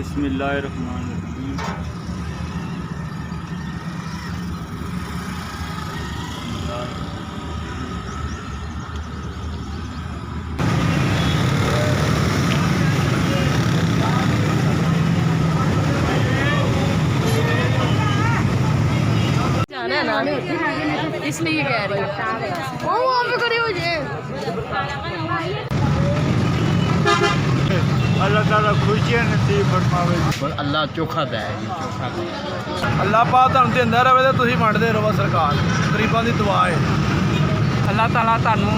बिस्मिल्लाहिर्रहमानिर्रहीम। जाना है ना, इसलिए कह रही हूँ। वो वहाँ पे खड़े हो जाए। अल्लाह ताला खुशियां नसीब फरमावे। अल्लाह चोखा दे चोखा दे। ਅੱਲਾਹ ਪਾਕ ਤੁਹਾਨੂੰ ਦਿੰਦਾ ਰਹੇ ਤੇ ਤੁਸੀਂ ਵੰਡਦੇ ਰਹੋ ਸਰਕਾਰ ਗਰੀਬਾਂ ਦੀ ਦੁਆ ਹੈ। अल्लाह ताला ਤੁਹਾਨੂੰ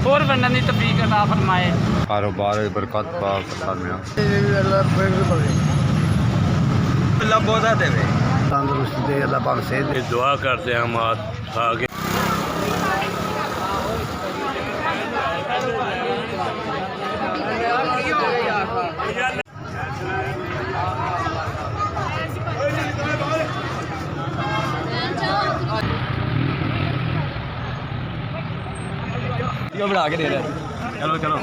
ਹੋਰ ਵੰਡਣ ਦੀ ਤੌਫੀਕ ਅਤਾ ਫਰਮਾਏ। कारोबार बरकत पा फरमाया। ਅੱਲਾਹ ਬਹੁਤਾ ਦੇਵੇ ਤੰਦਰੁਸਤੀ ਦੇ ਅੱਲਾਹ ਪਾਕ ਸਿਹਤ ਦੇ। दुआ करते हैं हम आगे। ਬਣਾ ਕੇ ਦੇ ਰਿਹਾ। ਚਲੋ ਚਲੋ